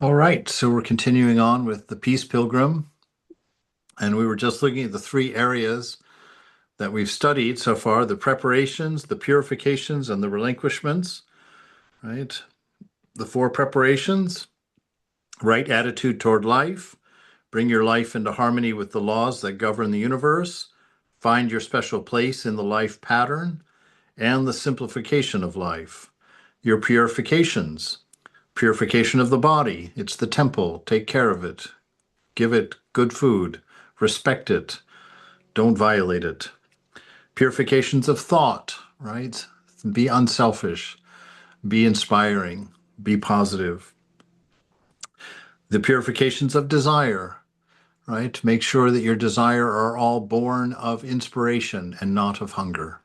All right, so we're continuing on with the Peace Pilgrim, and we were just looking at the three areas that we've studied so far, the preparations, the purifications, and the relinquishments, right? The four preparations: right attitude toward life, bring your life into harmony with the laws that govern the universe, find your special place in the life pattern, and the simplification of life. Your purifications: purification of the body, it's the temple, take care of it. Give it good food. Respect it. Don't violate it. Purifications of thought, right? Be unselfish. Be inspiring. Be positive. The purifications of desire, right? Make sure that your desire are all born of inspiration and not of hunger.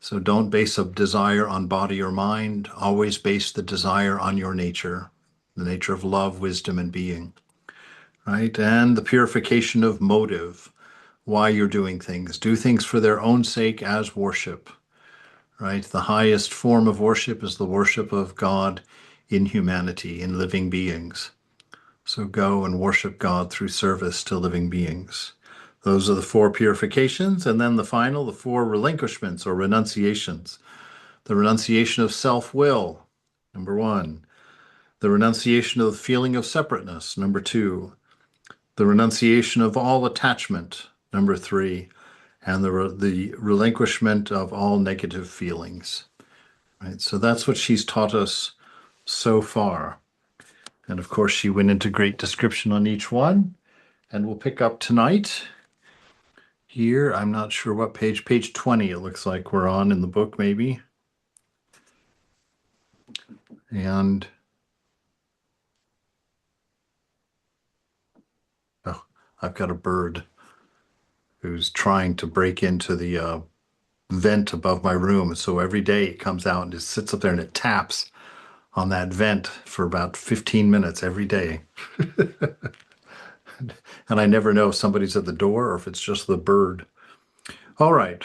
So don't base a desire on body or mind. Always base the desire on your nature, the nature of love, wisdom, and being, right? And the purification of motive, why you're doing things. Do things for their own sake as worship, right? The highest form of worship is the worship of God in humanity, in living beings. So go and worship God through service to living beings. Those are the four purifications. And then the final, the four relinquishments or renunciations. The renunciation of self-will, number one. The renunciation of the feeling of separateness, number two. The renunciation of all attachment, number three, and the relinquishment of all negative feelings. Right? So that's what she's taught us so far. And of course, she went into great description on each one. And we'll pick up tonight here. I'm not sure what page 20 it looks like we're on in the book, maybe. And oh, I've got a bird who's trying to break into the vent above my room. So every day it comes out and just sits up there and it taps on that vent for about 15 minutes every day. And I never know if somebody's at the door or if it's just the bird. All right.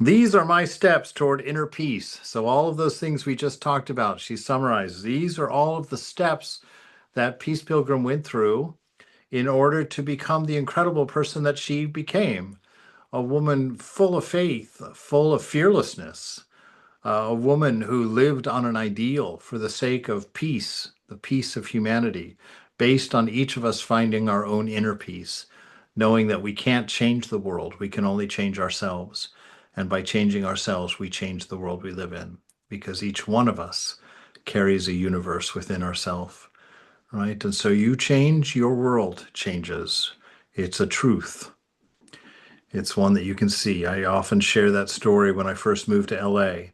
These are my steps toward inner peace. So all of those things we just talked about, she summarizes. These are all of the steps that Peace Pilgrim went through in order to become the incredible person that she became. A woman full of faith, full of fearlessness, a woman who lived on an ideal for the sake of peace, the peace of humanity, based on each of us finding our own inner peace, knowing that we can't change the world, we can only change ourselves. And by changing ourselves, we change the world we live in, because each one of us carries a universe within ourselves, right? And so you change, your world changes. It's a truth. It's one that you can see. I often share that story when I first moved to LA.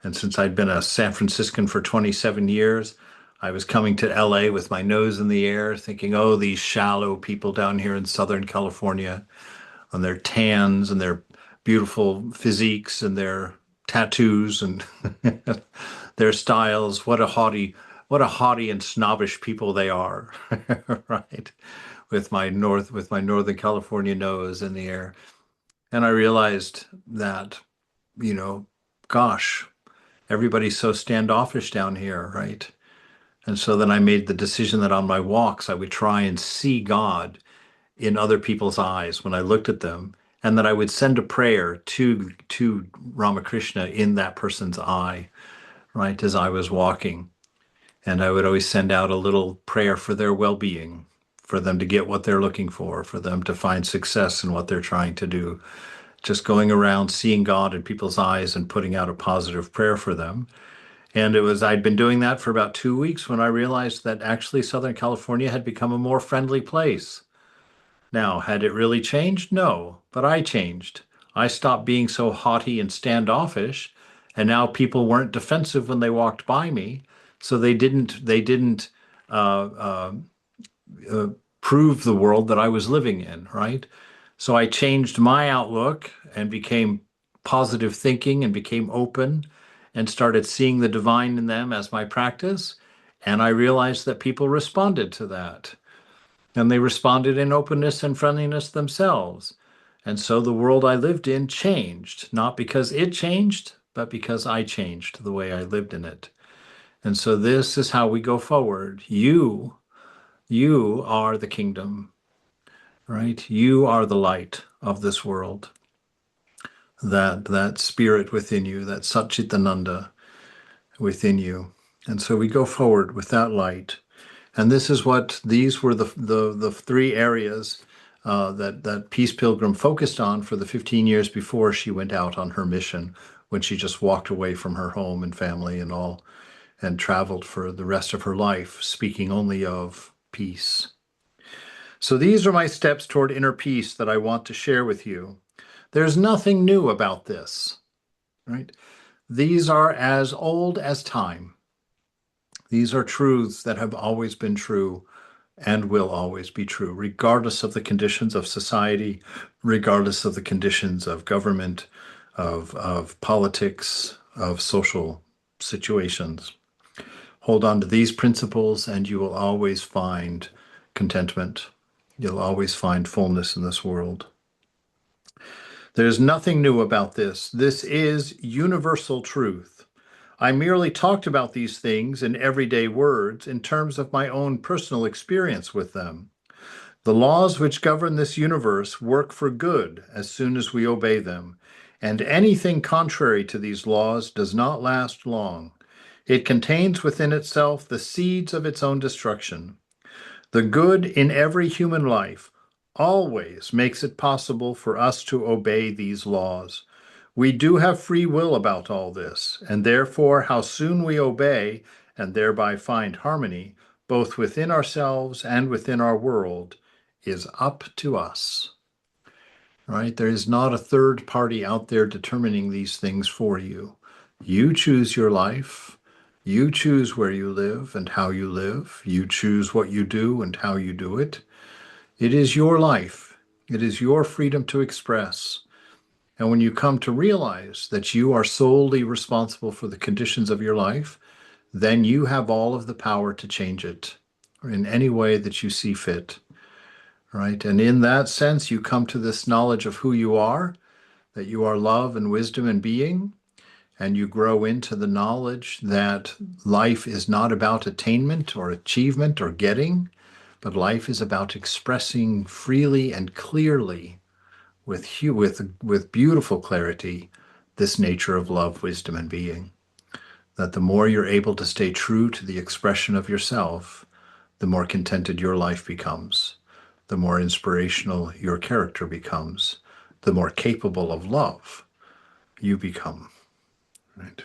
And since I'd been a San Franciscan for 27 years, I was coming to LA with my nose in the air, thinking, oh, these shallow people down here in Southern California, on their tans and their beautiful physiques and their tattoos and their styles. What a haughty and snobbish people they are, right? With my Northern California nose in the air. And I realized that, you know, gosh, everybody's so standoffish down here, right? And so then I made the decision that on my walks, I would try and see God in other people's eyes when I looked at them, and that I would send a prayer to Ramakrishna in that person's eye, right, as I was walking. And I would always send out a little prayer for their well-being, for them to get what they're looking for them to find success in what they're trying to do. Just going around seeing God in people's eyes and putting out a positive prayer for them. And I'd been doing that for about 2 weeks when I realized that actually Southern California had become a more friendly place. Now, had it really changed? No, but I changed. I stopped being so haughty and standoffish, and now people weren't defensive when they walked by me, so they didn't uh, uh, uh, prove the world that I was living in, right? So I changed my outlook and became positive thinking and became open and started seeing the divine in them as my practice, and I realized that people responded to that. And they responded in openness and friendliness themselves. And so the world I lived in changed, not because it changed, but because I changed the way I lived in it. And so this is how we go forward. You are the kingdom, right? You are the light of this world. That spirit within you, that Satchitananda within you. And so we go forward with that light. And this is what these were the three areas that Peace Pilgrim focused on for the 15 years before she went out on her mission, when she just walked away from her home and family and all, and traveled for the rest of her life, speaking only of peace. So these are my steps toward inner peace that I want to share with you. There's nothing new about this, right? These are as old as time. These are truths that have always been true and will always be true, regardless of the conditions of society, regardless of the conditions of government, of politics, of social situations. Hold on to these principles and you will always find contentment. You'll always find fullness in this world. There's nothing new about this. This is universal truth. I merely talked about these things in everyday words in terms of my own personal experience with them. The laws which govern this universe work for good as soon as we obey them, and anything contrary to these laws does not last long. It contains within itself the seeds of its own destruction. The good in every human life always makes it possible for us to obey these laws. We do have free will about all this, and therefore how soon we obey and thereby find harmony, both within ourselves and within our world, is up to us. Right? There is not a third party out there determining these things for you. You choose your life. You choose where you live and how you live. You choose what you do and how you do it. It is your life. It is your freedom to express. And when you come to realize that you are solely responsible for the conditions of your life, then you have all of the power to change it in any way that you see fit. Right? And in that sense, you come to this knowledge of who you are, that you are love and wisdom and being, and you grow into the knowledge that life is not about attainment or achievement or getting, but life is about expressing freely and clearly with beautiful clarity this nature of love, wisdom, and being. That the more you're able to stay true to the expression of yourself, the more contented your life becomes, the more inspirational your character becomes, the more capable of love you become. Right?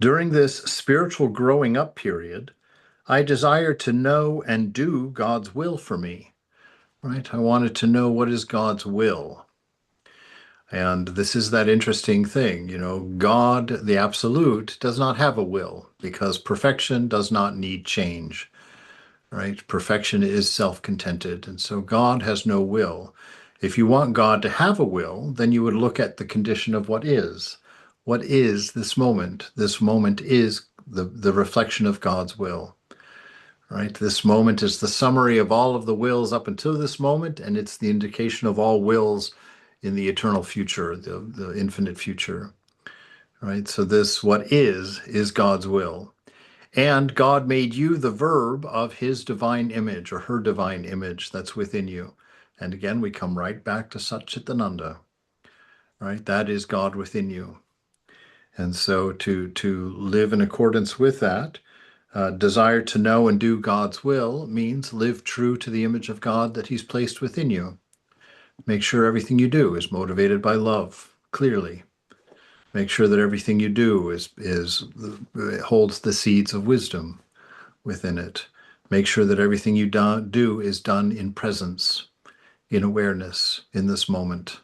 During this spiritual growing up period, I desired to know and do God's will for me. Right? I wanted to know what is God's will. And this is that interesting thing, God, the absolute, does not have a will because perfection does not need change, right? Perfection is self-contented. And so God has no will. If you want God to have a will, then you would look at the condition of what is. What is this moment? This moment is the reflection of God's will, right? This moment is the summary of all of the wills up until this moment, and it's the indication of all wills in the eternal future, the infinite future, right? So this, what is God's will. And God made you the verb of his divine image or her divine image that's within you. And again, we come right back to Satchitananda, right? That is God within you. And so to live in accordance with that, desire to know and do God's will means live true to the image of God that he's placed within you. Make sure everything you do is motivated by love, clearly. Make sure that everything you do holds the seeds of wisdom within it. Make sure that everything you do is done in presence, in awareness, in this moment,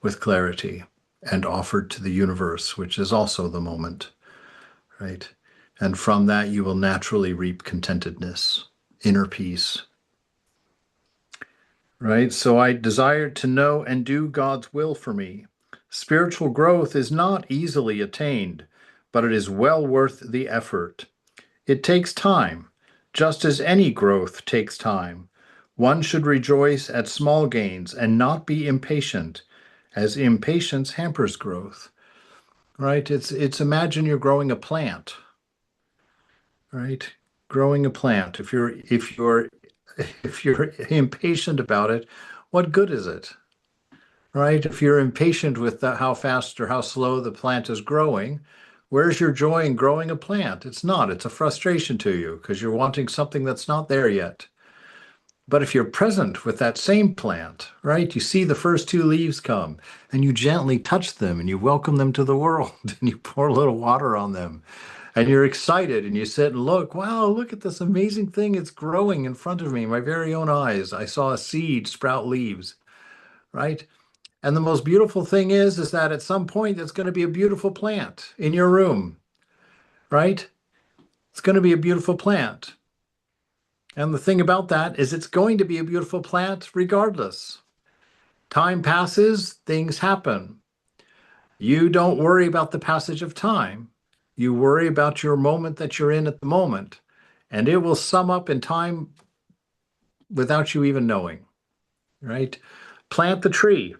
with clarity, and offered to the universe, which is also the moment, right? And from that, you will naturally reap contentedness, inner peace, right? So I desired to know and do God's will for me. Spiritual growth is not easily attained, but it is well worth the effort. It takes time, just as any growth takes time. One should rejoice at small gains and not be impatient, as impatience hampers growth, right? It's imagine you're growing a plant, right? Growing a plant. If you're impatient about it, what good is it? Right? If you're impatient with how fast or how slow the plant is growing, where's your joy in growing a plant? It's not. It's a frustration to you because you're wanting something that's not there yet. But if you're present with that same plant, right, you see the first two leaves come and you gently touch them and you welcome them to the world and you pour a little water on them and you're excited and you sit and look, wow, look at this amazing thing. It's growing in front of me, my very own eyes. I saw a seed sprout leaves, right? And the most beautiful thing is that at some point it's going to be a beautiful plant in your room, right? It's going to be a beautiful plant. And the thing about that is it's going to be a beautiful plant regardless. Time passes, things happen. You don't worry about the passage of time. You worry about your moment that you're in at the moment, and it will sum up in time without you even knowing, right? Plant the tree,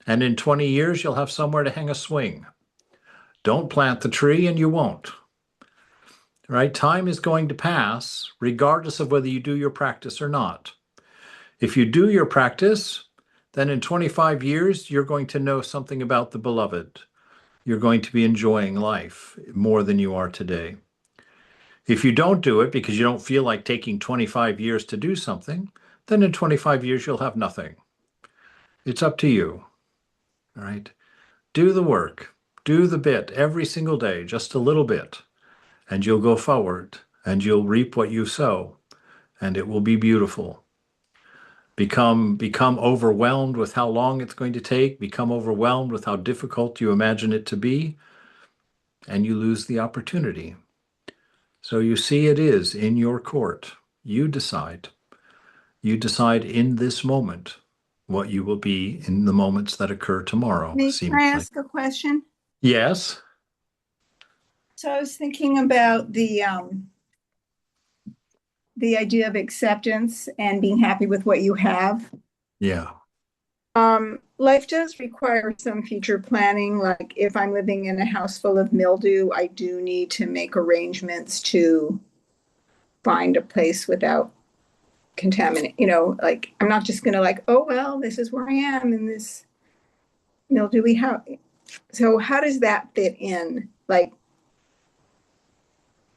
and in 20 years, you'll have somewhere to hang a swing. Don't plant the tree, and you won't, right? Time is going to pass regardless of whether you do your practice or not. If you do your practice, then in 25 years, you're going to know something about the beloved. You're going to be enjoying life more than you are today. If you don't do it because you don't feel like taking 25 years to do something, then in 25 years, you'll have nothing. It's up to you, all right? Do the work, do the bit every single day, just a little bit, and you'll go forward and you'll reap what you sow, and it will be beautiful. Become overwhelmed with how long it's going to take, become overwhelmed with how difficult you imagine it to be, and you lose the opportunity. So you see, it is in your court. You decide. You decide in this moment what you will be in the moments that occur tomorrow, Can I seemingly. ask a question? Yes. So I was thinking about the idea of acceptance and being happy with what you have. Yeah. Life does require some future planning. Like if I'm living in a house full of mildew, I do need to make arrangements to find a place without contaminate. Like I'm not just gonna like, oh well, this is where I am in this mildewy house. So how does that fit in? Like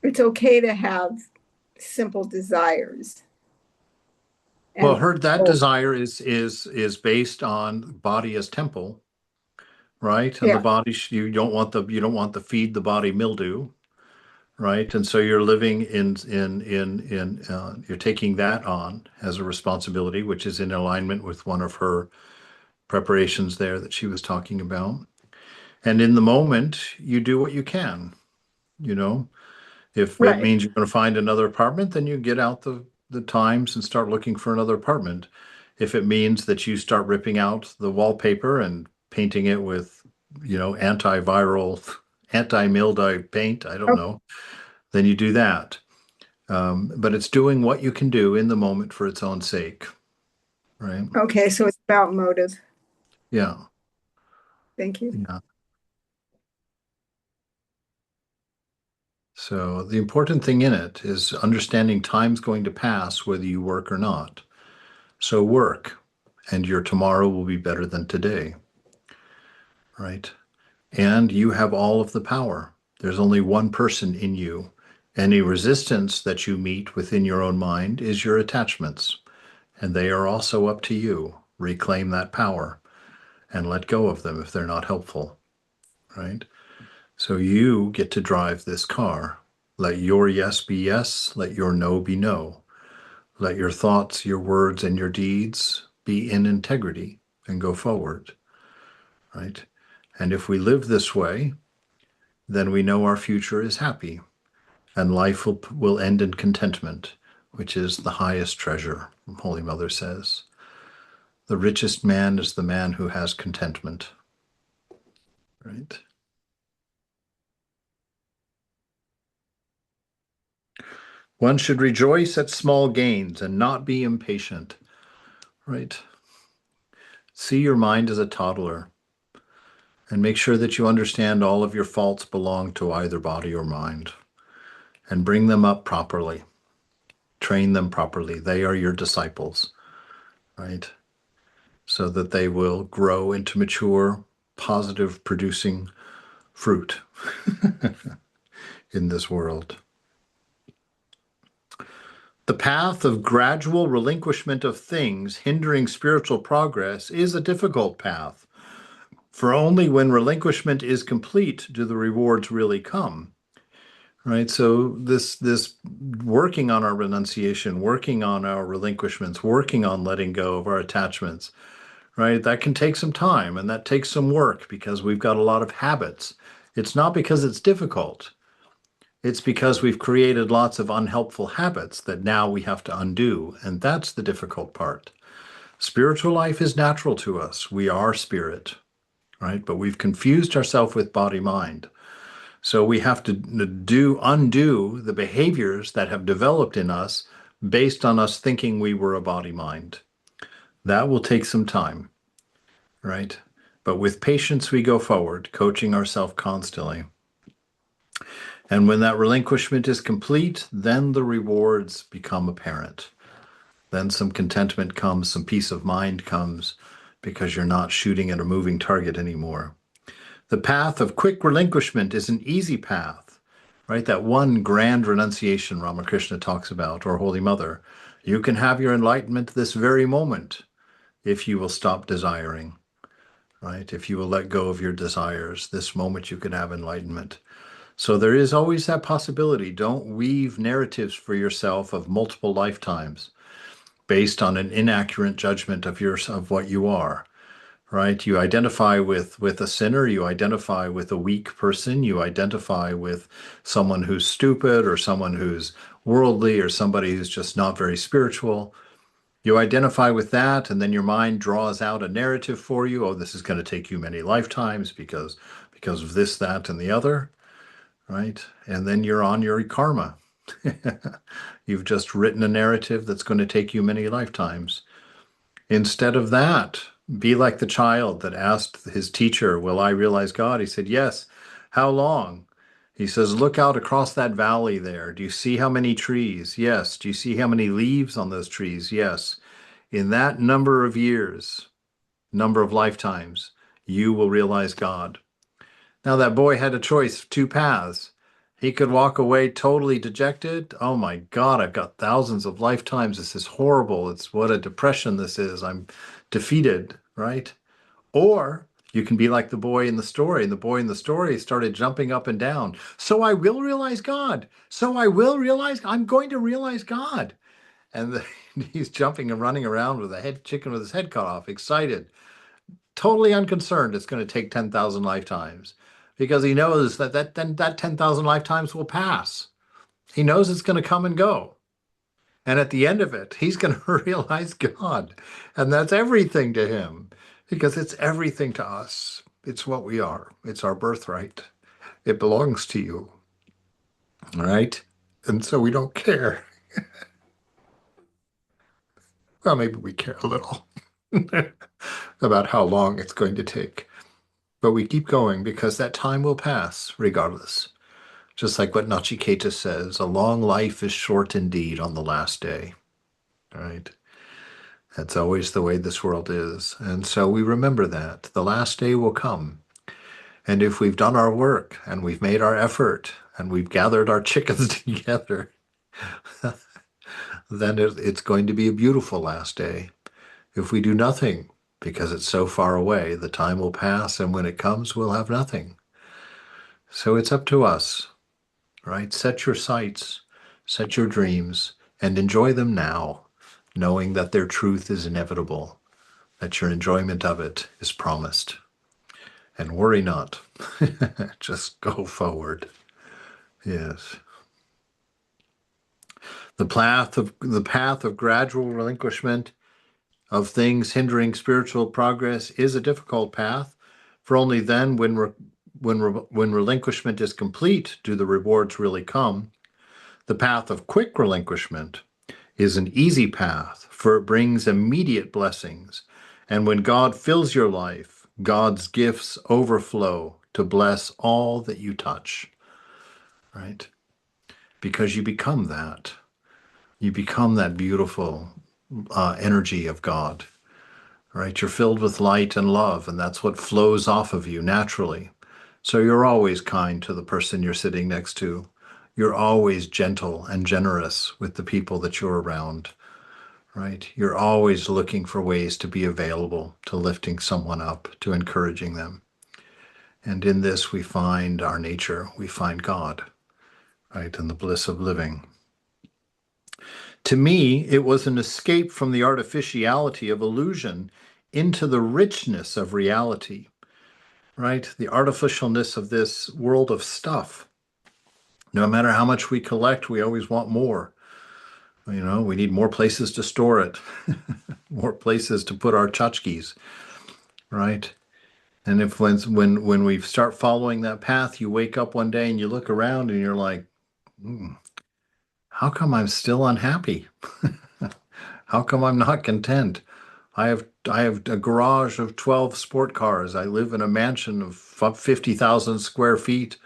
it's okay to have simple desires Well, and heard that oh, desire is based on body as temple, right? And the yeah, body you don't want the feed the body mildew, right? And so you're living in you're taking that on as a responsibility, which is in alignment with one of her preparations there that she was talking about. And in the moment, you do what you can, you know. If it right. means you're going to find another apartment, then you get out the times and start looking for another apartment. If it means that you start ripping out the wallpaper and painting it with, antiviral, anti-mildew paint, I don't O- know, then you do that. But it's doing what you can do in the moment for its own sake, right? Okay, so it's about motive. Yeah, Thank you. yeah. So the important thing in it is understanding time's going to pass whether you work or not. So work, and your tomorrow will be better than today, right? And you have all of the power. There's only one person in you. Any resistance that you meet within your own mind is your attachments, and they are also up to you. Reclaim that power and let go of them if they're not helpful, right? So you get to drive this car. Let your yes be yes, let your no be no. Let your thoughts, your words, and your deeds be in integrity and go forward, right? And if we live this way, then we know our future is happy and life will end in contentment, which is the highest treasure, Holy Mother says. The richest man is the man who has contentment, right? One should rejoice at small gains and not be impatient, right? See your mind as a toddler. And make sure that you understand all of your faults belong to either body or mind. And bring them up properly. Train them properly. They are your disciples, right? So that they will grow into mature, positive producing fruit in this world. The path of gradual relinquishment of things hindering spiritual progress is a difficult path, for only when relinquishment is complete do the rewards really come. Right? So this working on our renunciation, working on our relinquishments, working on letting go of our attachments, right? That can take some time and that takes some work because we've got a lot of habits. It's not because it's difficult. It's because we've created lots of unhelpful habits that now we have to undo, and that's the difficult part. Spiritual life is natural to us. We are spirit, right? But we've confused ourselves with body mind. So we have to undo the behaviors that have developed in us based on us thinking we were a body mind. That will take some time, right? But with patience, we go forward, coaching ourselves constantly. And when that relinquishment is complete, then the rewards become apparent. Then some contentment comes, some peace of mind comes, because you're not shooting at a moving target anymore. The path of quick relinquishment is an easy path, right? That one grand renunciation Ramakrishna talks about, or Holy Mother. You can have your enlightenment this very moment if you will stop desiring, right? If you will let go of your desires, this moment you can have enlightenment. So there is always that possibility. Don't weave narratives for yourself of multiple lifetimes based on an inaccurate judgment of what you are, right? You identify with a sinner, you identify with a weak person, you identify with someone who's stupid or someone who's worldly or somebody who's just not very spiritual. You identify with that, and then your mind draws out a narrative for you. Oh, this is going to take you many lifetimes because of this, that, and the other, right? And then you're on your karma. You've just written a narrative that's going to take you many lifetimes. Instead of that, be like the child that asked his teacher, will I realize God? He said, yes. How long? He says, look out across that valley there. Do you see how many trees? Yes. Do you see how many leaves on those trees? Yes. In that number of years, number of lifetimes, you will realize God. Now, that boy had a choice, two paths. He could walk away totally dejected. Oh my God, I've got thousands of lifetimes. This is horrible. It's what a depression this is. I'm defeated, right? Or you can be like the boy in the story. And the boy in the story started jumping up and down. So I will realize God. So I will realize, I'm going to realize God. And he's jumping and running around with a head chicken with his head cut off, excited, totally unconcerned it's going to take 10,000 lifetimes because he knows that 10,000 lifetimes will pass. He knows it's going to come and go. And at the end of it, he's going to realize God. And that's everything to him because it's everything to us. It's what we are. It's our birthright. It belongs to you. All right. And so we don't care. Well, maybe we care a little about how long it's going to take. But we keep going because that time will pass regardless. Just like what Nachiketa says, a long life is short indeed on the last day. Right? That's always the way this world is. And so we remember that. The last day will come. And if we've done our work and we've made our effort and we've gathered our chickens together, then it's going to be a beautiful last day. If we do nothing, because it's so far away, the time will pass, and when it comes, we'll have nothing. So it's up to us, right? Set your sights, set your dreams, and enjoy them now, knowing that their truth is inevitable, that your enjoyment of it is promised. And worry not. Just go forward. Yes. The path of gradual relinquishment of things hindering spiritual progress is a difficult path, for only then, when relinquishment is complete, do the rewards really come. The path of quick relinquishment is an easy path, for it brings immediate blessings. And when God fills your life God's gifts overflow to bless all that you touch, right? Because you become that. You become that beautiful energy of God, right? You're filled with light and love, and that's what flows off of you naturally. So you're always kind to the person you're sitting next to. You're always gentle and generous with the people that you're around, right? You're always looking for ways to be available to lifting someone up, to encouraging them. And in this, we find our nature, we find God, right? And the bliss of living. To me, it was an escape from the artificiality of illusion into the richness of reality, right? The artificialness of this world of stuff. No matter how much we collect, we always want more. You know, we need more places to store it, more places to put our tchotchkes, right? And if when we start following that path, you wake up one day and you look around and you're like, how come I'm still unhappy? How come I'm not content? I have a garage of 12 sport cars. I live in a mansion of 50,000 square feet.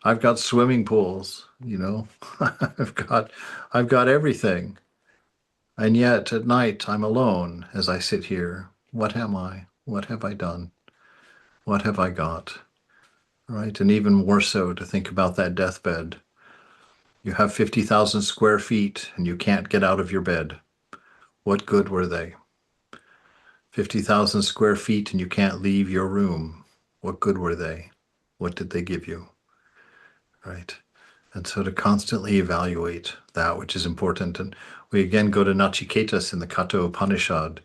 I've got swimming pools, you know. I've got everything. And yet at night I'm alone as I sit here. What am I? What have I done? What have I got? Right? And even more so to think about that deathbed. You have 50,000 square feet and you can't get out of your bed. What good were they? 50,000 square feet and you can't leave your room. What good were they? What did they give you? Right? And so to constantly evaluate that which is important. And we again go to Nachiketas in the Katha Upanishad,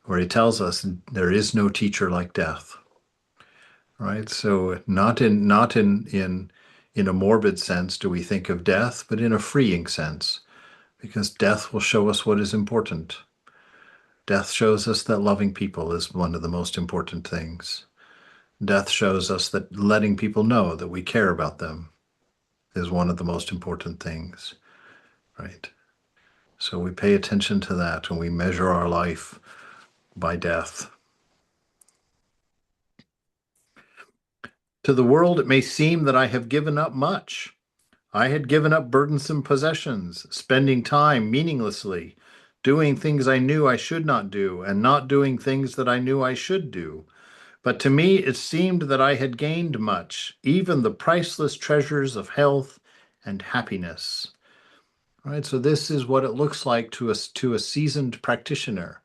where he tells us there is no teacher like death. Right? So not in a morbid sense do we think of death, but in a freeing sense, because death will show us what is important. Death shows us that loving people is one of the most important things. Death shows us that letting people know that we care about them is one of the most important things, right? So we pay attention to that and we measure our life by death. To the world, it may seem that I have given up much. I had given up burdensome possessions, spending time meaninglessly, doing things I knew I should not do, and not doing things that I knew I should do. But to me, it seemed that I had gained much, even the priceless treasures of health and happiness. All right, so this is what it looks like to a seasoned practitioner.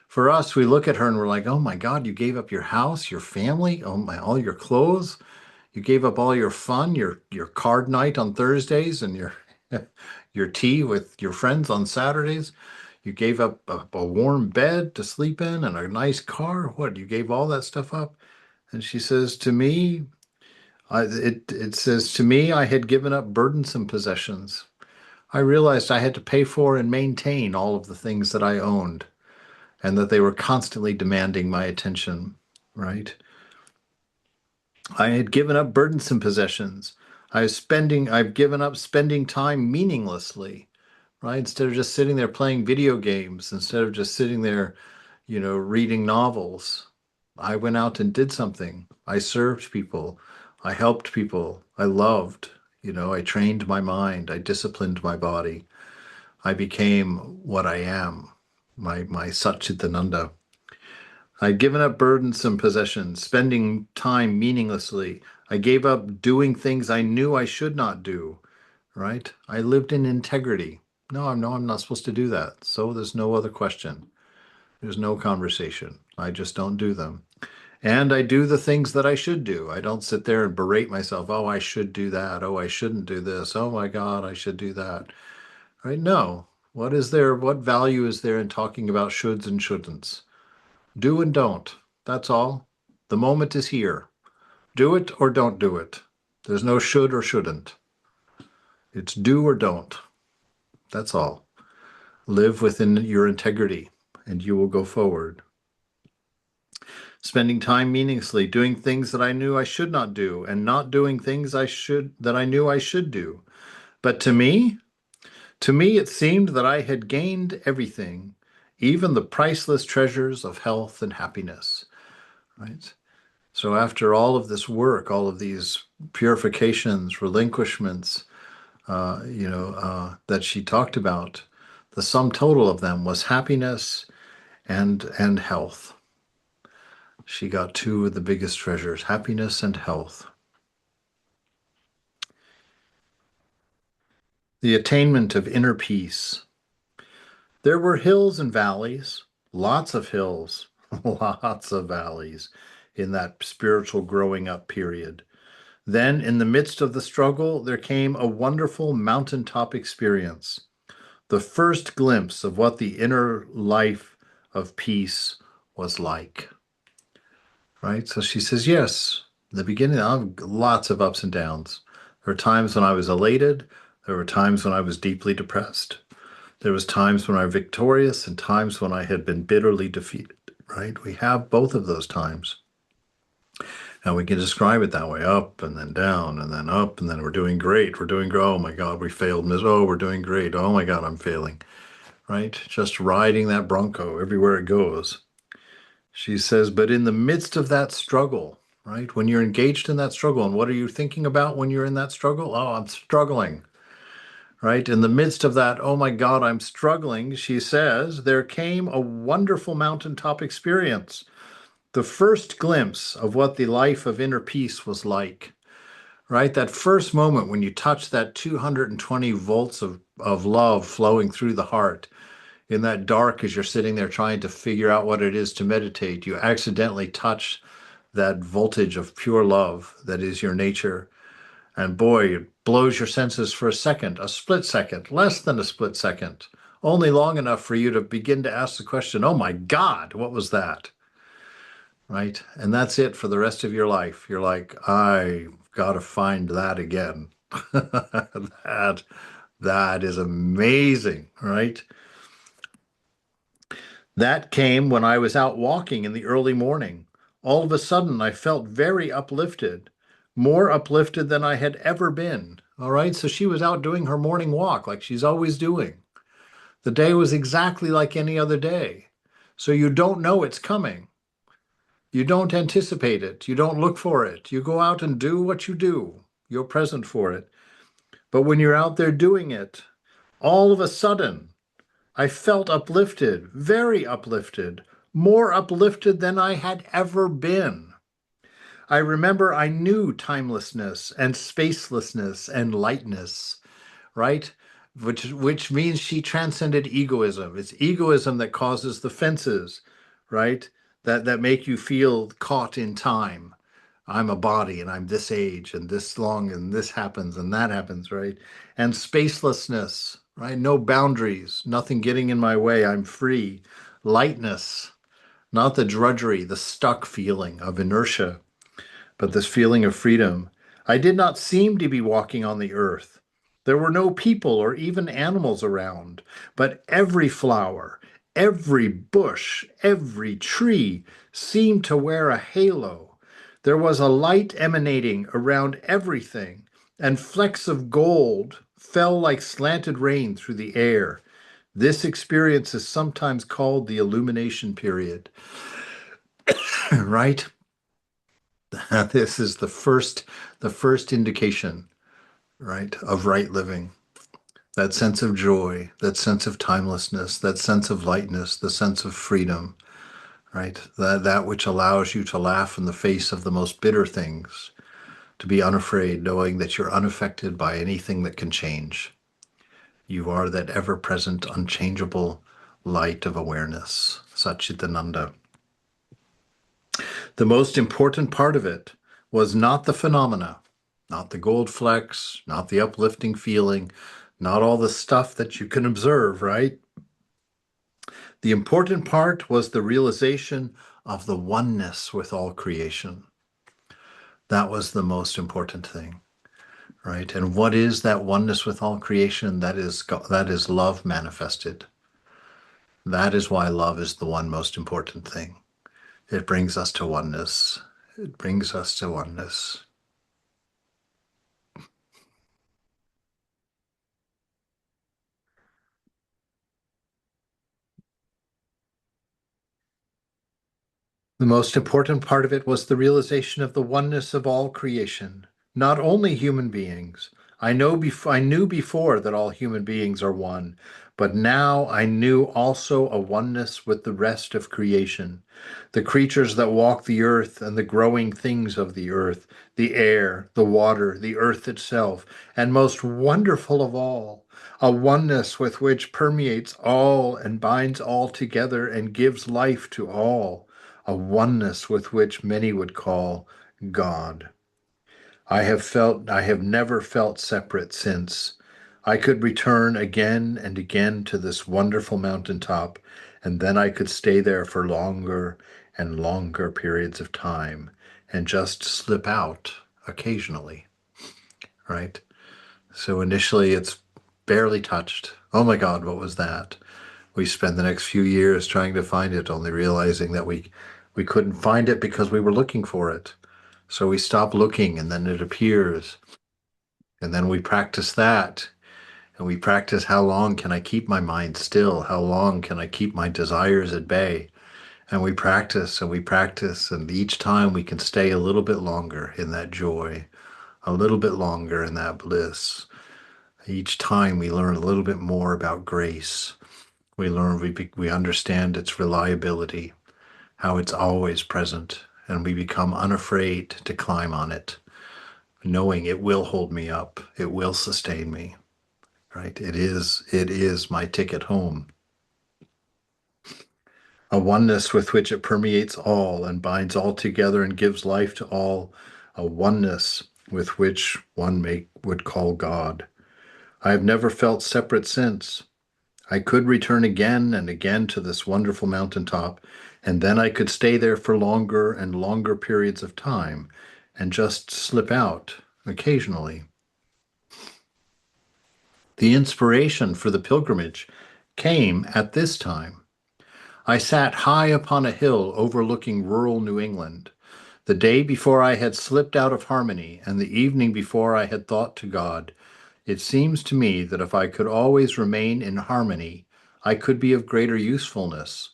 For us, we look at her and we're like, "Oh my God, you gave up your house, your family, oh my, all your clothes. You gave up all your fun, your card night on Thursdays and your your tea with your friends on Saturdays. You gave up a warm bed to sleep in and a nice car. What? You gave all that stuff up?" And she says to me, it says to me, I had given up burdensome possessions. I realized I had to pay for and maintain all of the things that I owned and that they were constantly demanding my attention, right? I had given up burdensome possessions. I've given up spending time meaninglessly, right? Instead of just sitting there playing video games, instead of just sitting there, reading novels, I went out and did something. I served people. I helped people. I loved, I trained my mind. I disciplined my body. I became what I am, my Satchitananda. I'd given up burdensome possessions, spending time meaninglessly. I gave up doing things I knew I should not do, right? I lived in integrity. No, I'm not supposed to do that. So there's no other question. There's no conversation. I just don't do them. And I do the things that I should do. I don't sit there and berate myself. Oh, I should do that. Oh, I shouldn't do this. Oh my God, I should do that. Right? No. What is there? What value is there in talking about shoulds and shouldn'ts? Do and don't. That's all. The moment is here. Do it or don't do it. There's no should or shouldn't. It's do or don't. That's all. Live within your integrity and you will go forward. Spending time meaninglessly, doing things that I knew I should not do and not doing things that I knew I should do. But to me it seemed that I had gained everything, even the priceless treasures of health and happiness, right? So after all of this work, all of these purifications, relinquishments, that she talked about, the sum total of them was happiness and health. She got two of the biggest treasures, happiness and health. The attainment of inner peace. There were hills and valleys, lots of hills, lots of valleys in that spiritual growing up period. Then, in the midst of the struggle, there came a wonderful mountaintop experience, the first glimpse of what the inner life of peace was like. Right? So she says, yes, in the beginning, I have lots of ups and downs. There were times when I was elated. There were times when I was deeply depressed. There was times when I was victorious and times when I had been bitterly defeated, right? We have both of those times. And we can describe it that way, up and then down and then up and then we're doing great. We're doing great. Oh my God, we failed. Oh, we're doing great. Oh my God, I'm failing, right? Just riding that bronco everywhere it goes. She says, but in the midst of that struggle, right? When you're engaged in that struggle, and what are you thinking about when you're in that struggle? Oh, I'm struggling, right? In the midst of that, oh my God, I'm struggling, she says, there came a wonderful mountaintop experience, the first glimpse of what the life of inner peace was like, right? That first moment when you touch that 220 volts of love flowing through the heart in that dark as you're sitting there trying to figure out what it is to meditate, you accidentally touch that voltage of pure love that is your nature. And boy, it blows your senses for a second, a split second, less than a split second, only long enough for you to begin to ask the question, oh my God, what was that? Right? And that's it for the rest of your life. You're like, I got to find that again. that that is amazing, right? That came when I was out walking in the early morning. All of a sudden, I felt very uplifted, more uplifted than I had ever been. All right, so she was out doing her morning walk like she's always doing. The day was exactly like any other day. So you don't know it's coming. You don't anticipate it. You don't look for it. You go out and do what you do. You're present for it. But when you're out there doing it, all of a sudden, I felt uplifted, very uplifted, more uplifted than I had ever been. I remember I knew timelessness and spacelessness and lightness, right? Which means she transcended egoism. It's egoism that causes the fences, right? That make you feel caught in time. I'm a body and I'm this age and this long and this happens and that happens, right? And spacelessness, right? No boundaries, nothing getting in my way. I'm free. Lightness, not the drudgery, the stuck feeling of inertia, but this feeling of freedom. I did not seem to be walking on the earth. There were no people or even animals around, but every flower, every bush, every tree seemed to wear a halo. There was a light emanating around everything, and flecks of gold fell like slanted rain through the air. This experience is sometimes called the illumination period, right? This is the first indication, right, of right living. That sense of joy, that sense of timelessness, that sense of lightness, the sense of freedom, right? That which allows you to laugh in the face of the most bitter things, to be unafraid, knowing that you're unaffected by anything that can change. You are that ever-present, unchangeable light of awareness, Satchitananda. The most important part of it was not the phenomena, not the gold flecks, not the uplifting feeling, not all the stuff that you can observe, right? The important part was the realization of the oneness with all creation. That was the most important thing, right? And what is that oneness with all creation? That is love manifested. That is why love is the one most important thing. It brings us to oneness. It brings us to oneness. The most important part of it was the realization of the oneness of all creation, not only human beings. I knew before that all human beings are one, but now I knew also a oneness with the rest of creation, the creatures that walk the earth and the growing things of the earth, the air, the water, the earth itself, and most wonderful of all, a oneness with which permeates all and binds all together and gives life to all, a oneness with which many would call God. I have never felt separate since. I could return again and again to this wonderful mountaintop, and then I could stay there for longer and longer periods of time and just slip out occasionally, right? So initially it's barely touched. Oh my God, what was that? We spent the next few years trying to find it, only realizing that we couldn't find it because we were looking for it. So we stop looking and then it appears. And then we practice that. And we practice how long can I keep my mind still? How long can I keep my desires at bay? And we practice and we practice. And each time we can stay a little bit longer in that joy, a little bit longer in that bliss. Each time we learn a little bit more about grace. We understand its reliability, how it's always present, and we become unafraid to climb on it, knowing it will hold me up, it will sustain me, right? It is my ticket home. A oneness with which it permeates all and binds all together and gives life to all, a oneness with which would call God. I have never felt separate since. I could return again and again to this wonderful mountaintop, and then I could stay there for longer and longer periods of time and just slip out occasionally. The inspiration for the pilgrimage came at this time. I sat high upon a hill overlooking rural New England. The day before I had slipped out of harmony, and the evening before I had thought to God, it seems to me that if I could always remain in harmony, I could be of greater usefulness.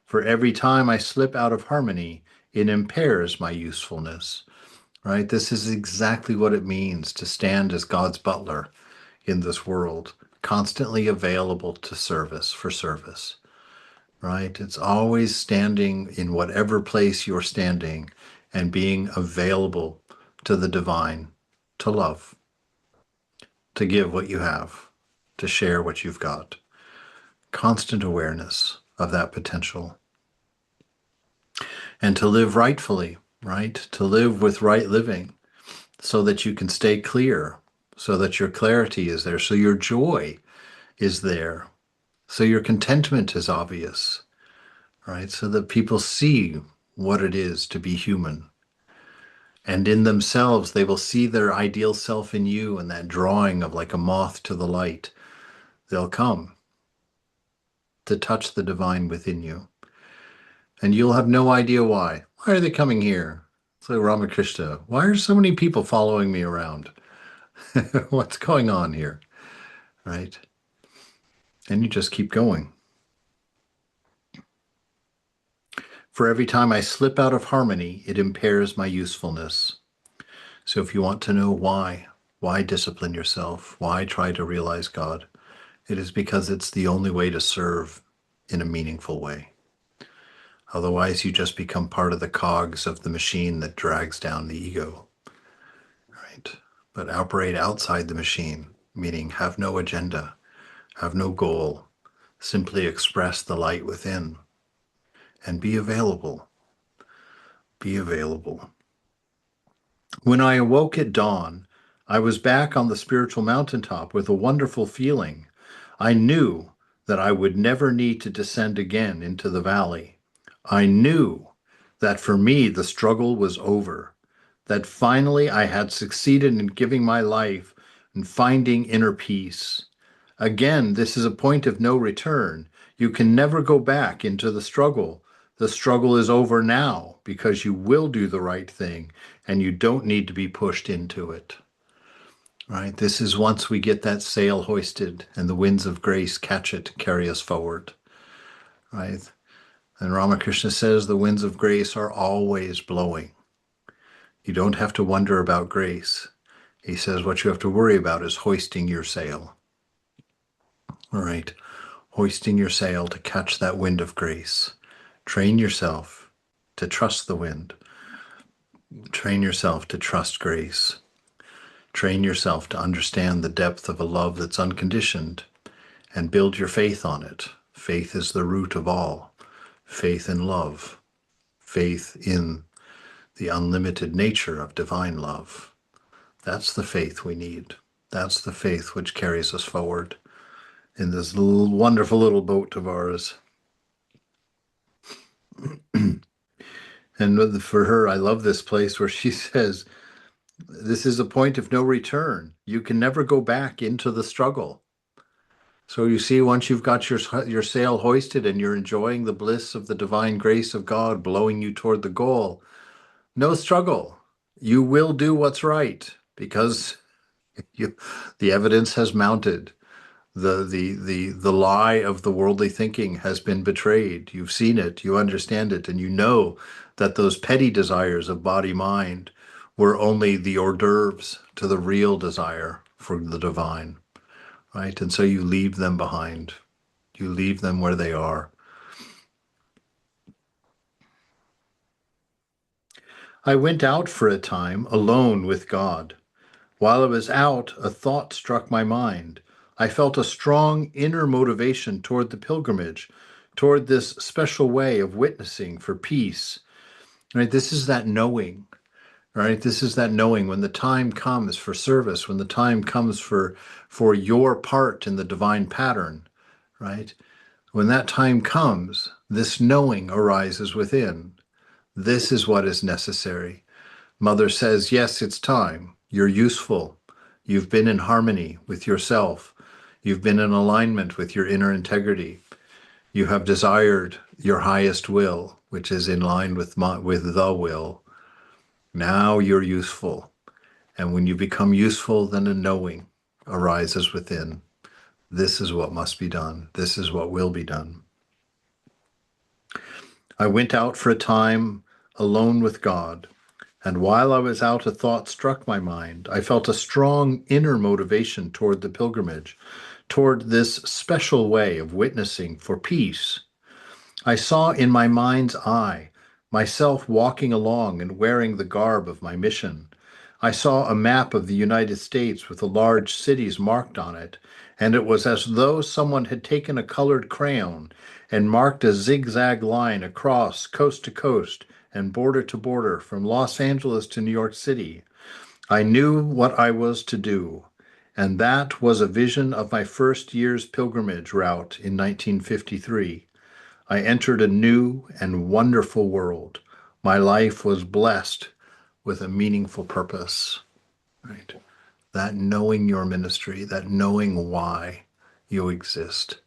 For every time I slip out of harmony, it impairs my usefulness. Right? This is exactly what it means to stand as God's butler in this world, constantly available to service for service. Right? It's always standing in whatever place you're standing and being available to the divine, to love, to give what you have, to share what you've got. Constant awareness of that potential. And to live rightfully, right? To live with right living so that you can stay clear, so that your clarity is there, so your joy is there, so your contentment is obvious, right? So that people see what it is to be human. And in themselves, they will see their ideal self in you, and that drawing of like a moth to the light. They'll come to touch the divine within you. And you'll have no idea why. Why are they coming here? It's like Ramakrishna. Why are so many people following me around? What's going on here? Right? And you just keep going. For every time I slip out of harmony, it impairs my usefulness. So if you want to know why discipline yourself? Why try to realize God? It is because it's the only way to serve in a meaningful way. Otherwise, you just become part of the cogs of the machine that drags down the ego, right? But operate outside the machine, meaning have no agenda, have no goal, simply express the light within and be available. Be available. When I awoke at dawn, I was back on the spiritual mountaintop with a wonderful feeling. I knew that I would never need to descend again into the valley. I knew that for me the struggle was over, that finally I had succeeded in giving my life and finding inner peace. Again, this is a point of no return. You can never go back into the struggle. The struggle is over now because you will do the right thing and you don't need to be pushed into it. Right? This is once we get that sail hoisted and the winds of grace catch it to carry us forward. Right? And Ramakrishna says the winds of grace are always blowing. You don't have to wonder about grace. He says what you have to worry about is hoisting your sail. All right, hoisting your sail to catch that wind of grace. Train yourself to trust the wind. Train yourself to trust grace. Train yourself to understand the depth of a love that's unconditioned and build your faith on it. Faith is the root of all. Faith in love. Faith in the unlimited nature of divine love. That's the faith we need. That's the faith which carries us forward in this little, wonderful little boat of ours. And for her, I love this place where she says, this is a point of no return. You can never go back into the struggle. So you see, once you've got your sail hoisted and you're enjoying the bliss of the divine grace of God blowing you toward the goal, no struggle. You will do what's right because you, the evidence has mounted. The lie of the worldly thinking has been betrayed. You've seen it, you understand it, and you know that those petty desires of body mind were only the hors d'oeuvres to the real desire for the divine, right? And so you leave them behind. You leave them where they are. I went out for a time alone with God. While I was out, a thought struck my mind. I felt a strong inner motivation toward the pilgrimage, toward this special way of witnessing for peace. Right? This is that knowing, right? This is that knowing when the time comes for service, when the time comes for your part in the divine pattern, right? When that time comes, this knowing arises within. This is what is necessary. Mother says, yes, it's time. You're useful. You've been in harmony with yourself. You've been in alignment with your inner integrity. You have desired your highest will, which is in line with the will. Now you're useful. And when you become useful, then a knowing arises within. This is what must be done. This is what will be done. I went out for a time alone with God. And while I was out, a thought struck my mind. I felt a strong inner motivation toward the pilgrimage, toward this special way of witnessing for peace. I saw in my mind's eye myself walking along and wearing the garb of my mission. I saw a map of the United States with the large cities marked on it, and it was as though someone had taken a colored crayon and marked a zigzag line across coast to coast and border to border from Los Angeles to New York City. I knew what I was to do, and that was a vision of my first year's pilgrimage route in 1953. I entered a new and wonderful world. My life was blessed with a meaningful purpose, right? That knowing your ministry, that knowing why you exist,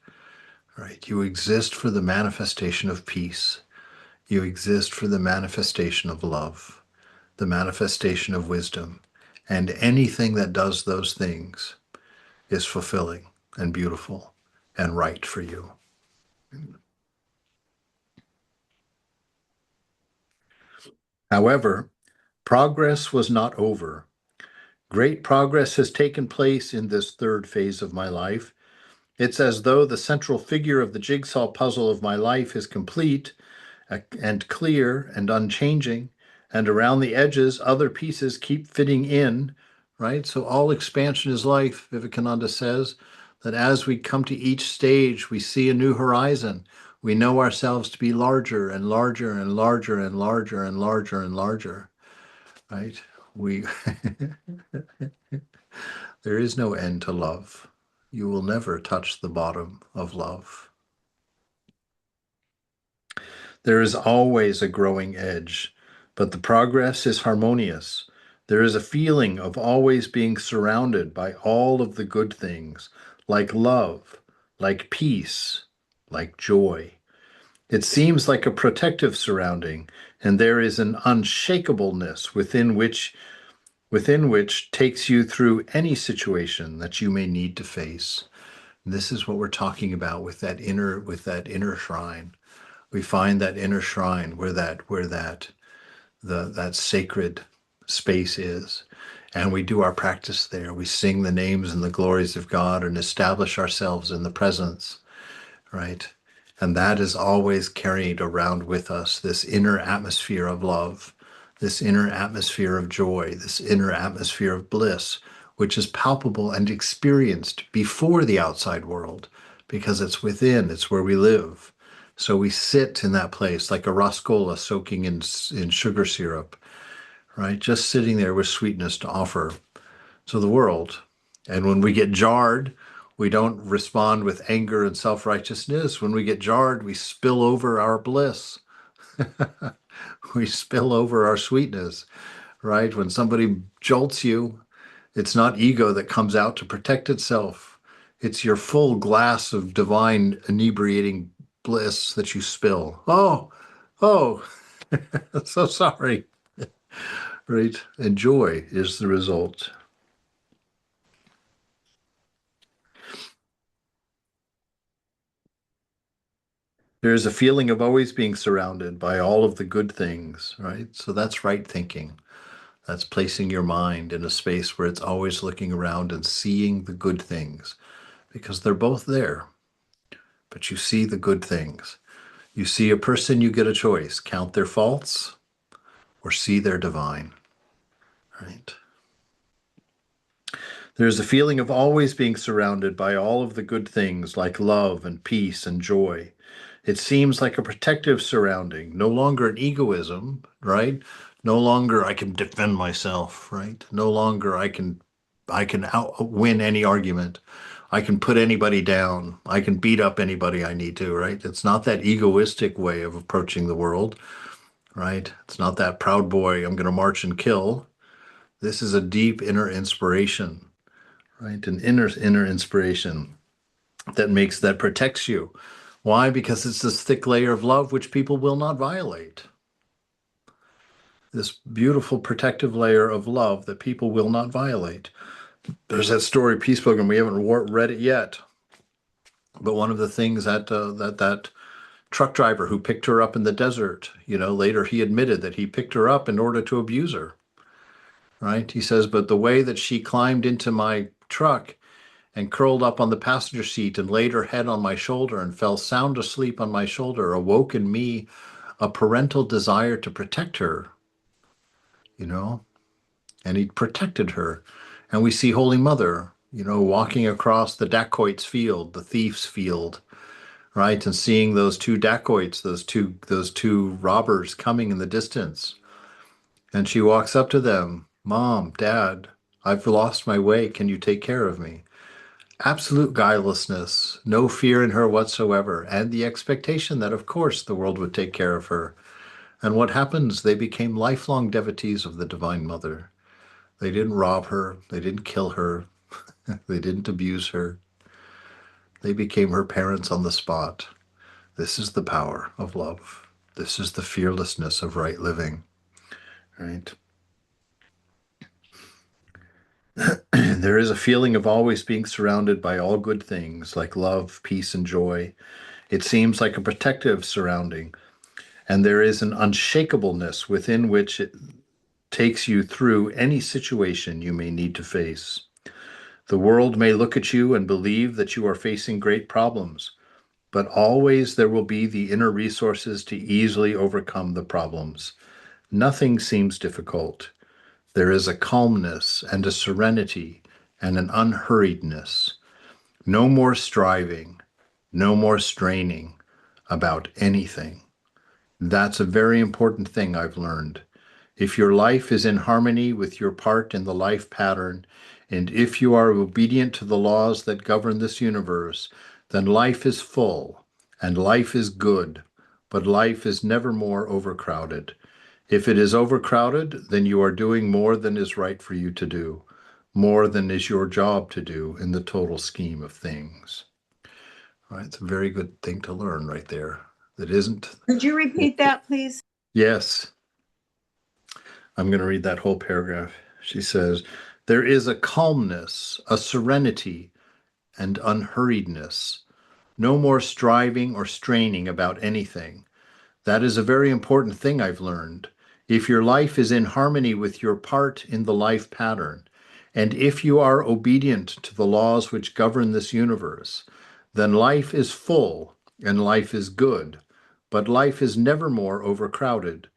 right? You exist for the manifestation of peace. You exist for the manifestation of love, the manifestation of wisdom. And anything that does those things is fulfilling and beautiful and right for you. However, progress was not over. Great progress has taken place in this third phase of my life. It's as though the central figure of the jigsaw puzzle of my life is complete and clear and unchanging, and around the edges, other pieces keep fitting in, right? So all expansion is life, Vivekananda says, that as we come to each stage, we see a new horizon. We know ourselves to be larger and larger and larger and larger and larger and larger, right? We There is no end to love. You will never touch the bottom of love. There is always a growing edge, but the progress is harmonious. There is a feeling of always being surrounded by all of the good things, like love, like peace, like joy. It seems like a protective surrounding, and there is an unshakableness within which takes you through any situation that you may need to face. This is what we're talking about with that inner shrine. We find that inner shrine where that sacred space is. And we do our practice there. We sing the names and the glories of God and establish ourselves in the presence, right? And that is always carried around with us, this inner atmosphere of love, this inner atmosphere of joy, this inner atmosphere of bliss, which is palpable and experienced before the outside world because it's within, it's where we live. So we sit in that place like a rascola soaking in sugar syrup, right? Just sitting there with sweetness to offer to the world. And when we get jarred, we don't respond with anger and self righteousness. When we get jarred, we spill over our bliss. We spill over our sweetness, right? When somebody jolts you, it's not ego that comes out to protect itself. It's your full glass of divine inebriating bliss that you spill. Oh, so sorry, right? And joy is the result. There's a feeling of always being surrounded by all of the good things, right? So that's right thinking. That's placing your mind in a space where it's always looking around and seeing the good things because they're both there, but you see the good things. You see a person, you get a choice, count their faults or see their divine, right? There's a feeling of always being surrounded by all of the good things like love and peace and joy. It seems like a protective surrounding, no longer an egoism, right? No longer I can defend myself, right? No longer I can win any argument. I can put anybody down. I can beat up anybody I need to, right? It's not that egoistic way of approaching the world, right? It's not that proud boy, I'm going to march and kill. This is a deep inner inspiration, right? An inner inspiration that protects you. Why? Because it's this thick layer of love which people will not violate. This beautiful protective layer of love that people will not violate. There's that story, Peace Pilgrim. We haven't read it yet, but one of the things that truck driver who picked her up in the desert, later he admitted that he picked her up in order to abuse her. Right? He says, but the way that she climbed into my truck and curled up on the passenger seat and laid her head on my shoulder and fell sound asleep on my shoulder awoke in me a parental desire to protect her, you know, and he protected her. And we see Holy Mother, walking across the dacoit's field, the thief's field, right? And seeing those two dacoits, those two robbers coming in the distance. And she walks up to them, Mom, Dad, I've lost my way. Can you take care of me? Absolute guilelessness, no fear in her whatsoever, and the expectation that, of course, the world would take care of her. And what happens? They became lifelong devotees of the Divine Mother. They didn't rob her, they didn't kill her, they didn't abuse her. They became her parents on the spot. This is the power of love. This is the fearlessness of right living, right? There is a feeling of always being surrounded by all good things like love, peace, and joy. It seems like a protective surrounding, and there is an unshakableness within which it takes you through any situation you may need to face. The world may look at you and believe that you are facing great problems, but always there will be the inner resources to easily overcome the problems. Nothing seems difficult. There is a calmness and a serenity and an unhurriedness. No more striving, no more straining about anything. That's a very important thing I've learned. If your life is in harmony with your part in the life pattern, and if you are obedient to the laws that govern this universe, then life is full and life is good, but life is never more overcrowded. If it is overcrowded, then you are doing more than is right for you to do, more than is your job to do in the total scheme of things. All right, it's a very good thing to learn right there. That isn't. Could you repeat that, please? Yes, I'm going to read that whole paragraph. She says, there is a calmness, a serenity, and unhurriedness. No more striving or straining about anything. That is a very important thing I've learned. If your life is in harmony with your part in the life pattern, and if you are obedient to the laws which govern this universe, then life is full and life is good, but life is never more overcrowded.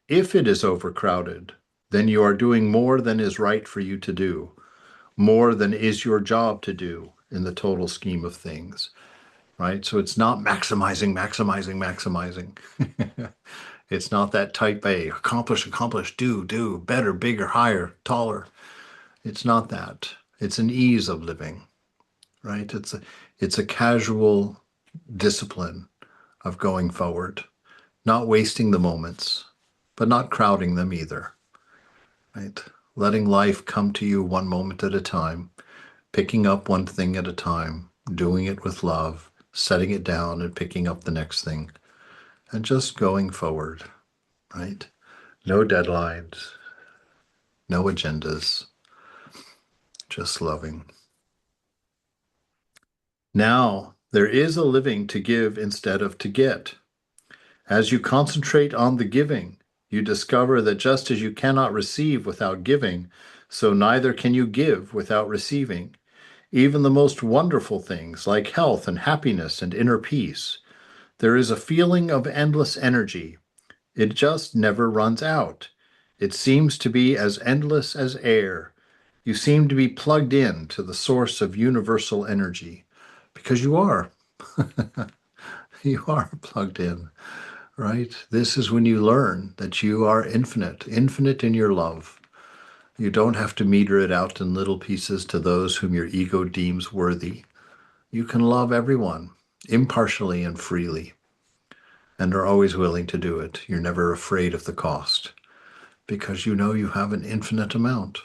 If it is overcrowded, then you are doing more than is right for you to do, more than is your job to do in the total scheme of things, right? So it's not maximizing, maximizing, maximizing. It's not that type A, accomplish, accomplish, do, better, bigger, higher, taller. It's not that. It's an ease of living, right? It's a casual discipline of going forward, not wasting the moments, but not crowding them either, right? Letting life come to you one moment at a time, picking up one thing at a time, doing it with love, setting it down and picking up the next thing, and just going forward, right? No deadlines, no agendas, just loving. Now, there is a living to give instead of to get. As you concentrate on the giving, you discover that just as you cannot receive without giving, so neither can you give without receiving. Even the most wonderful things like health and happiness and inner peace. There is a feeling of endless energy. It just never runs out. It seems to be as endless as air. You seem to be plugged in to the source of universal energy because you are. You are plugged in, right? This is when you learn that you are infinite, infinite in your love. You don't have to meter it out in little pieces to those whom your ego deems worthy. You can love everyone impartially and freely and are always willing to do it. You're never afraid of the cost because you know you have an infinite amount.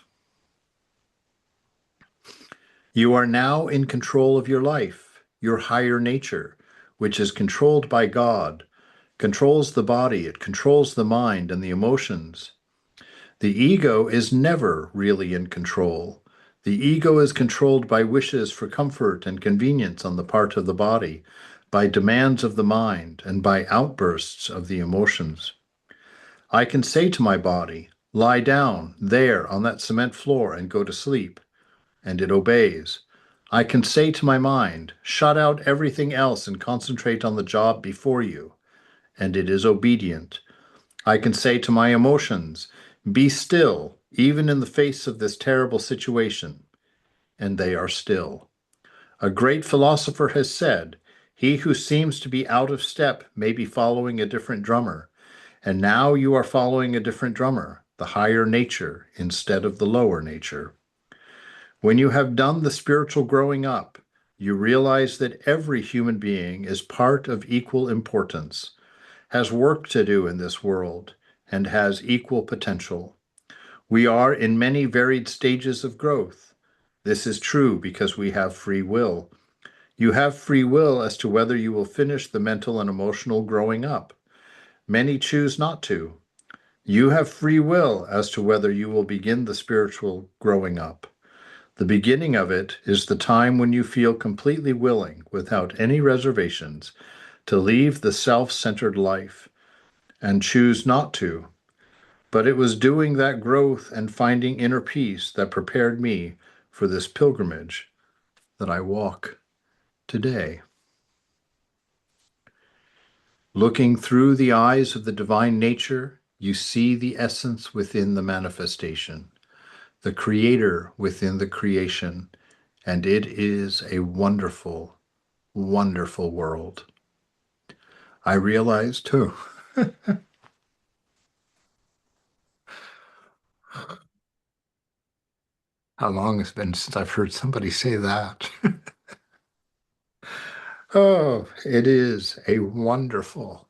You are now in control of your life, your higher nature, which is controlled by God, controls the body, it controls the mind and the emotions. The ego is never really in control. The ego is controlled by wishes for comfort and convenience on the part of the body, by demands of the mind, and by outbursts of the emotions. I can say to my body, lie down there on that cement floor and go to sleep, and it obeys. I can say to my mind, shut out everything else and concentrate on the job before you, and it is obedient. I can say to my emotions, be still, even in the face of this terrible situation, and they are still. A great philosopher has said, he who seems to be out of step may be following a different drummer, and now you are following a different drummer, the higher nature instead of the lower nature. When you have done the spiritual growing up, you realize that every human being is part of equal importance, has work to do in this world, and has equal potential. We are in many varied stages of growth. This is true because we have free will. You have free will as to whether you will finish the mental and emotional growing up. Many choose not to. You have free will as to whether you will begin the spiritual growing up. The beginning of it is the time when you feel completely willing, without any reservations, to leave the self-centered life and choose not to. But it was doing that growth and finding inner peace that prepared me for this pilgrimage that I walk today. Looking through the eyes of the divine nature, you see the essence within the manifestation, the creator within the creation, and it is a wonderful, wonderful world. I realize too. How long it's been since I've heard somebody say that. Oh, it is a wonderful,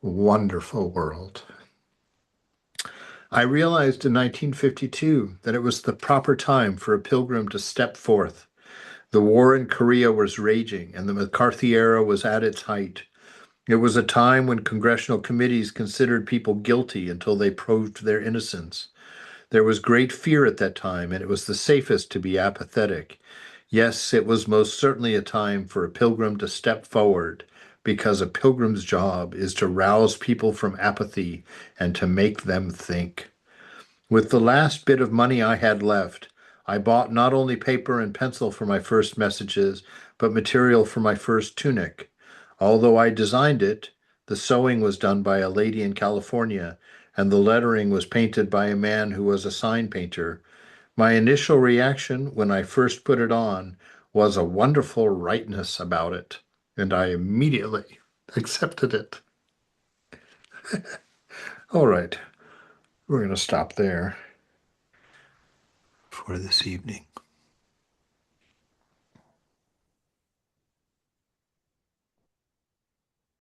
wonderful world. I realized in 1952 that it was the proper time for a pilgrim to step forth. The war in Korea was raging, and the McCarthy era was at its height. It was a time when congressional committees considered people guilty until they proved their innocence. There was great fear at that time, and it was the safest to be apathetic. Yes, it was most certainly a time for a pilgrim to step forward, because a pilgrim's job is to rouse people from apathy and to make them think. With the last bit of money I had left, I bought not only paper and pencil for my first messages, but material for my first tunic. Although I designed it, the sewing was done by a lady in California, and the lettering was painted by a man who was a sign painter. My initial reaction when I first put it on was a wonderful rightness about it, and I immediately accepted it. All right, we're going to stop there for this evening.